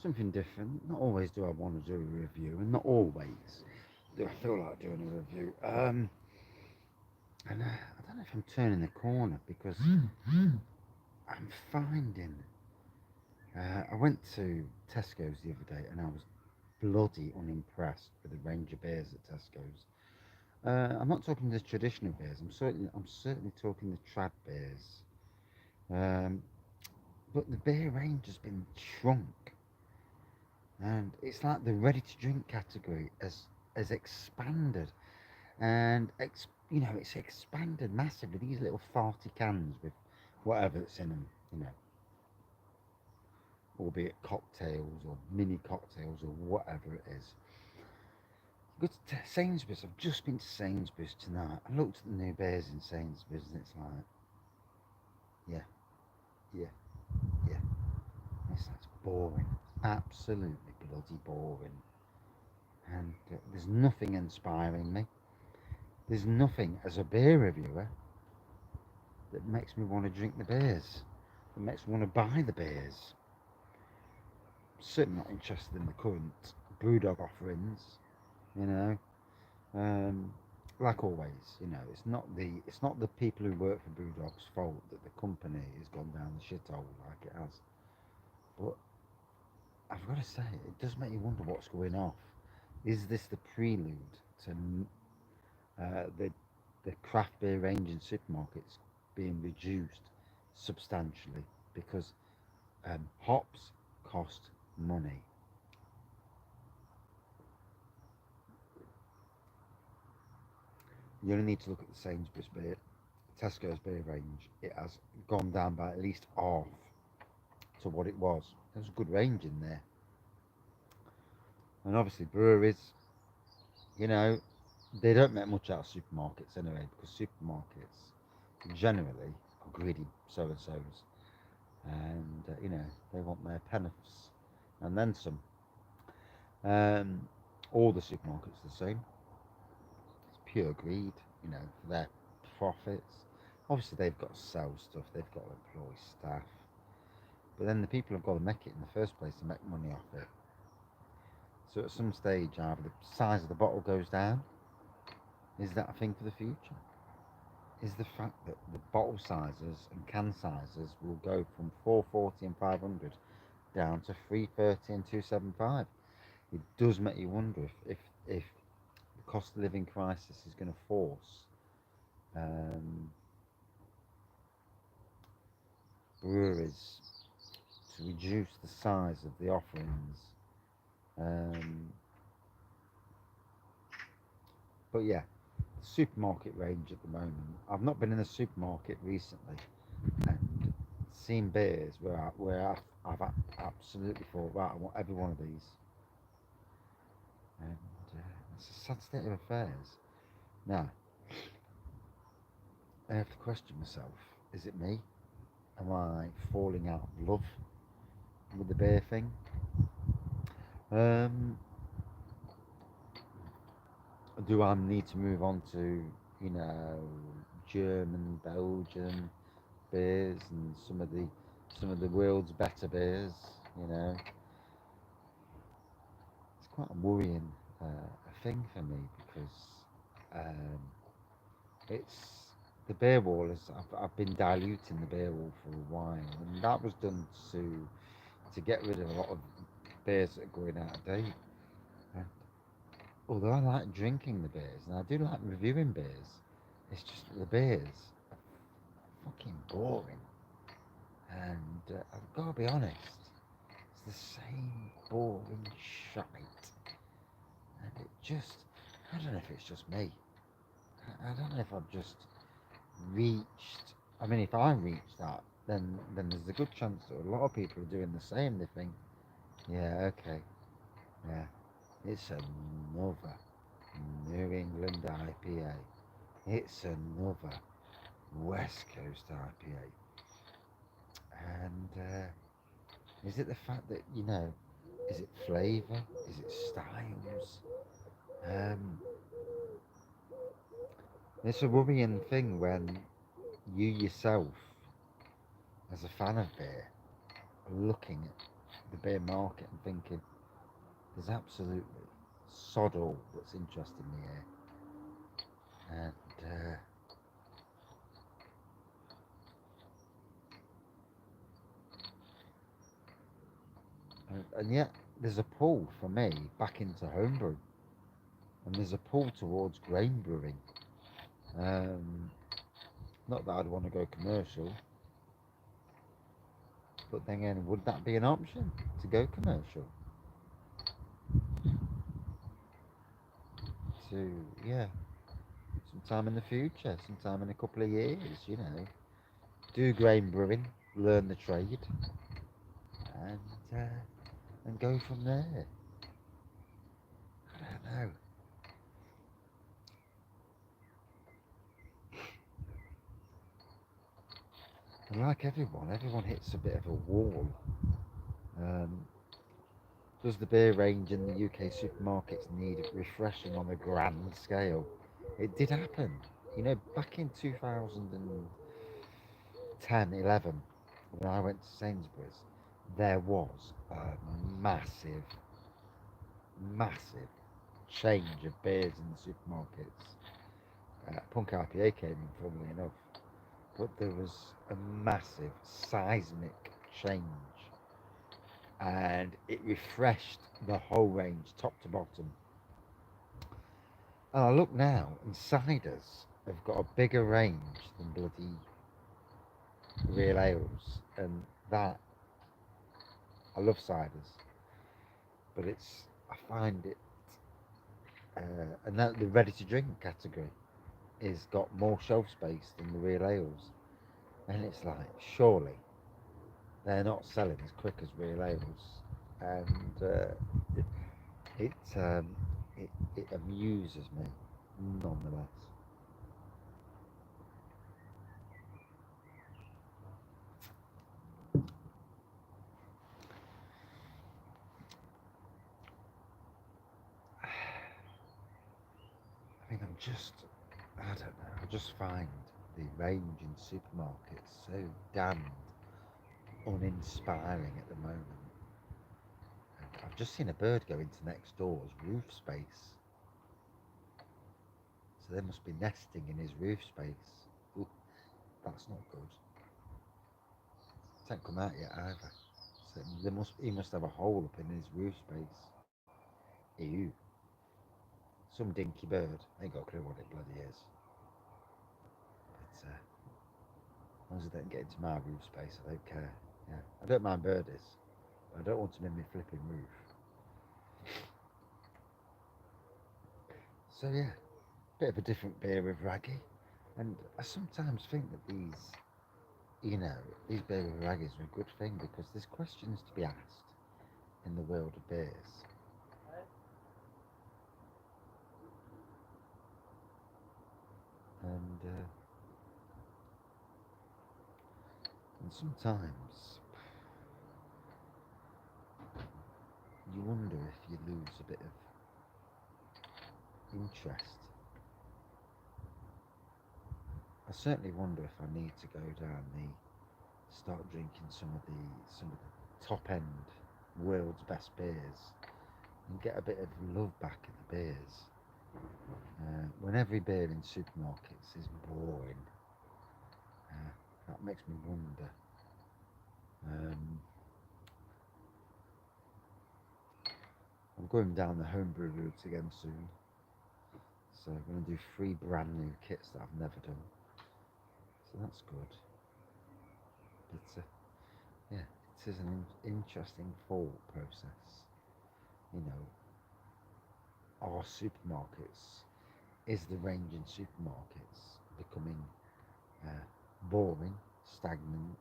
something different. Not always do I want to do a review, and not always do I feel like doing a review. And I don't know if I'm turning the corner because I'm finding. I went to Tesco's the other day and I was bloody unimpressed with the range of beers at Tesco's. I'm not talking the traditional beers. I'm certainly talking the trad beers. Um, but the beer range has been shrunk, and it's like the ready-to-drink category has expanded, and it's expanded massively. These little farty cans with whatever's in them, albeit cocktails or mini cocktails or whatever it is. Go to Sainsbury's. I've just been to Sainsbury's tonight. I looked at the new beers in Sainsbury's, and it's like, yeah, yeah, yeah. That's boring. Absolutely bloody boring. And there's nothing inspiring me. There's nothing as a beer reviewer that makes me want to drink the beers. That makes me want to buy the beers. Certainly not interested in the current BrewDog offerings. You know, um, like always, it's not the people who work for BrewDog's fault that the company has gone down the shithole like it has. But I've got to say, it does make you wonder what's going off. Is this the prelude to the craft beer range in supermarkets being reduced substantially because hops cost money? You only need to look at the Sainsbury's beer, Tesco's beer range. It has gone down by at least half to what it was. There's a good range in there, and obviously breweries, you know, they don't make much out of supermarkets anyway because supermarkets generally are greedy so and so's, and they want their pennies and then some. Um, all the supermarkets are the same. It's pure greed, for their profits. Obviously, they've got to sell stuff. They've got to employ staff, but then the people have got to make it in the first place to make money off it. So at some stage, either the size of the bottle goes down. Is that a thing for the future? Is the fact that the bottle sizes and can sizes will go from 440 and 500 down to 330 and 275? It does make you wonder if the cost of living crisis is going to force um, breweries to reduce the size of the offerings. Um, but yeah, the supermarket range at the moment. I've not been in a supermarket recently and seen beers where I've absolutely thought, right, I want every one of these. And it's a sad state of affairs. Now, I have to question myself. Is it me? Am I falling out of love with the beer thing? Um, do I need to move on to, you know, German, Belgian beers and some of the world's better beers? You know, it's quite a worrying thing for me because um, it's the beer wall is I've been diluting the beer wall for a while, and that was done to get rid of a lot of beers that are going out of date. And although I like drinking the beers and I do like reviewing beers, it's just that the beers are fucking boring. And I've got to be honest, it's the same boring shite. And it just, I don't know if it's just me. I don't know if I've just reached. I mean, if I reach that, then there's a good chance that a lot of people are doing the same. They think, yeah, okay, yeah, it's another New England IPA. It's another West Coast IPA. And is it the fact that, is it flavour? Is it styles? Um, it's a worrying thing when you yourself, as a fan of beer, are looking the beer market and thinking there's absolutely sod all that's interesting me here, and yet there's a pull for me back into homebrew, and there's a pull towards grain brewing. Um, Not that I'd want to go commercial, but then again, would that be an option to go commercial? To, yeah, sometime in the future, sometime in a couple of years, do grain brewing, learn the trade, and and go from there. I don't know. And like everyone hits a bit of a wall. Um, does the beer range in the UK supermarkets need refreshing on a grand scale? It did happen. Back in 2010, 11, when I went to Sainsbury's, there was a massive change of beers in the supermarkets. Punk IPA came in, funnily enough, but there was a massive seismic change, and it refreshed the whole range, top to bottom. And I look now, and ciders have got a bigger range than bloody real ales, and that I love ciders, but I find it, and that the ready to drink category is got more shelf space than the real ales, and it's like surely they're not selling as quick as real ales, and it it, um, it amuses me nonetheless. I mean, I don't know, I just find the range in supermarkets so damned uninspiring at the moment. And I've just seen a bird go into next door's roof space, so they must be nesting in his roof space. Ooh, that's not good. It hasn't come out yet either. So he must have a hole up in his roof space. Ew. Some dinky bird. I ain't got a clue what it bloody is. But as long as it don't get into my roof space, I don't care. Yeah. I don't mind birdies. But I don't want them in my flipping roof. So yeah, bit of a different beer with Wraggy. And I sometimes think that these beer with Wraggies are a good thing because there's questions to be asked in the world of beers. And and sometimes you wonder if you lose a bit of interest. I certainly wonder if I need to go down start drinking some of the top end world's best beers and get a bit of love back in the beers. When every beer in supermarkets is boring, that makes me wonder. Um, I'm going down the homebrew route again soon, so I'm going to do 3 brand new kits that I've never done. So that's good. But yeah, it is an interesting thought process. You know, are supermarkets, is the range in supermarkets becoming uh, boring, stagnant?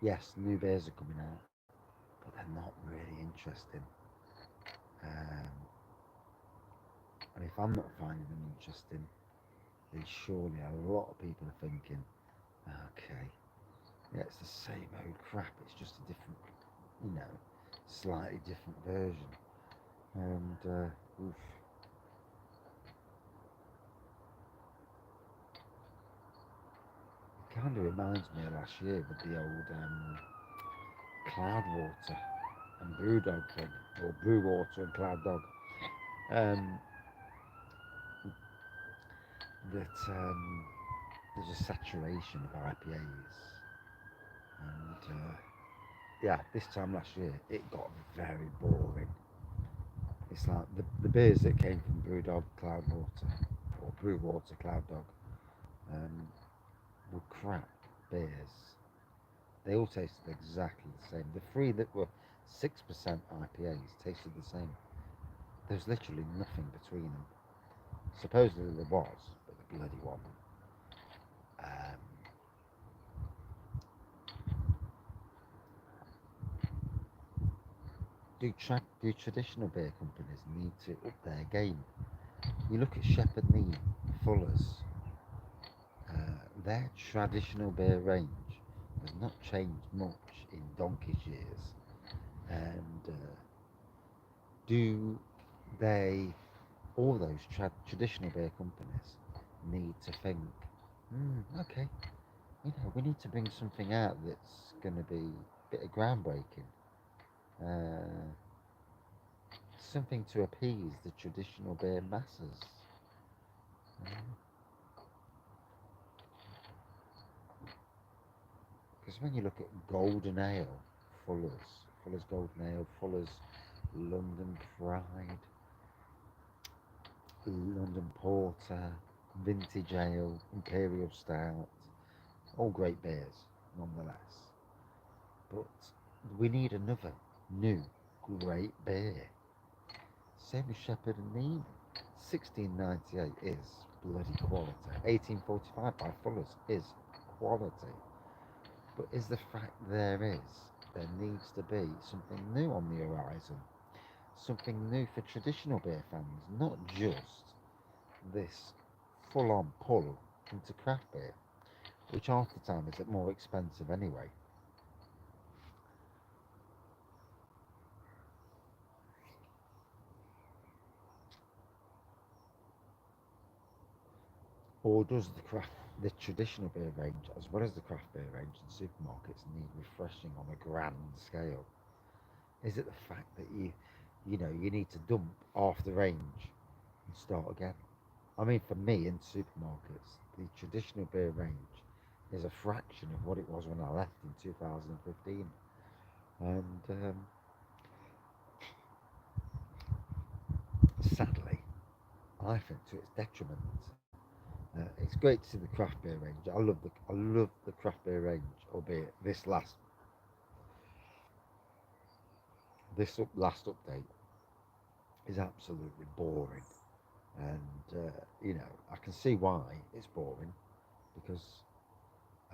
Yes, new beers are coming out, but they're not really interesting. Um, and if I'm not finding them interesting, then surely a lot of people are thinking, okay, yeah, it's the same old crap. It's just a different, you know, slightly different version. And oof, it kind of reminds me of last year with the old cloud water. and Brewdog thing, or Brew Water and Cloud Dog. Um, that there's a saturation of IPAs, and yeah, this time last year it got very boring. It's like the beers that came from Brewdog Cloud Water or Brew Water Cloud Dog um, were crap beers. They all tasted exactly the same. The three that were 6% IPAs tasted the same. There's literally nothing between them. Supposedly there was, but the bloody wasn't. Um, do traditional beer companies need to up their game? You look at Shepherd Neame, Fuller's, their traditional beer range has not changed much in donkey's years. And do they, all those traditional beer companies, need to think, okay, we need to bring something out that's going to be a bit of groundbreaking, uh, something to appease the traditional beer masses. Because when you look at Golden Ale, Fuller's Golden Ale, Fuller's London Pride, London Porter, Vintage Ale, Imperial Stout, all great beers, nonetheless. But we need another new great beer. Same as Shepherd and Neame. 1698 is bloody quality. 1845 by Fuller's is quality. But is the fact there needs to be something new on the horizon. Something new for traditional beer fans, not just this full on pull into craft beer, which half the time is more expensive anyway. Or does the traditional beer range, as well as the craft beer range in supermarkets, need refreshing on a grand scale? Is it the fact that you need to dump half the range and start again? I mean, for me in supermarkets, the traditional beer range is a fraction of what it was when I left in 2015, and sadly, I think to its detriment. It's great to see the craft beer range. I love the craft beer range, albeit this last update is absolutely boring, and I can see why it's boring because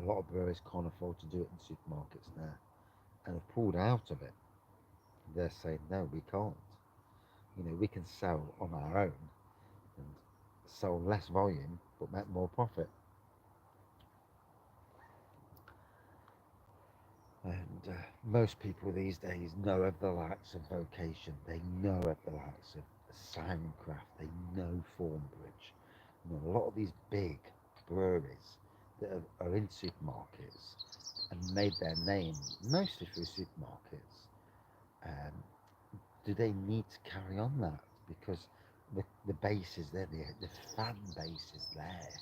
a lot of breweries can't afford to do it in supermarkets now and have pulled out of it. They're saying no, we can't. We can sell on our own and sell less volume but make more profit. And most people these days know of the likes of Vocation, they know of the likes of Sirencraft, they know Formbridge. A lot of these big breweries that are in supermarkets and made their name mostly through supermarkets. Um, do they need to carry on that? Because the base is there, the fan base is there.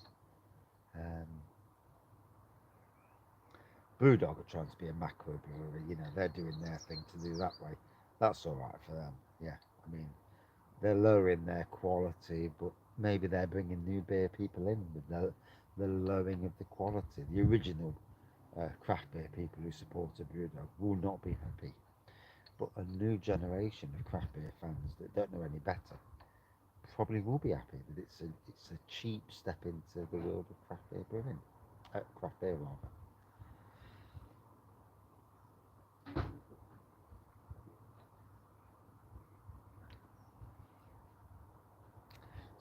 Um, Brewdog are trying to be a macro brewery, they're doing their thing to do that way. That's all right for them. Yeah, I mean, they're lowering their quality, but maybe they're bringing new beer people in with the lowering of the quality. The original craft beer people who supported Brewdog will not be happy, but a new generation of craft beer fans that don't know any better probably will be happy that it's a cheap step into the world of craft beer brewing, craft beer rather.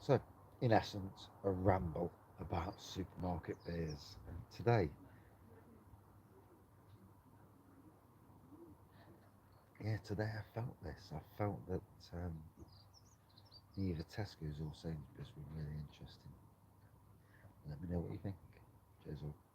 So, in essence, a ramble about supermarket beers. And today, today I felt this. I felt that either Tesco's or Sainsbury's were really interesting. Let me know what you think. Cheers all.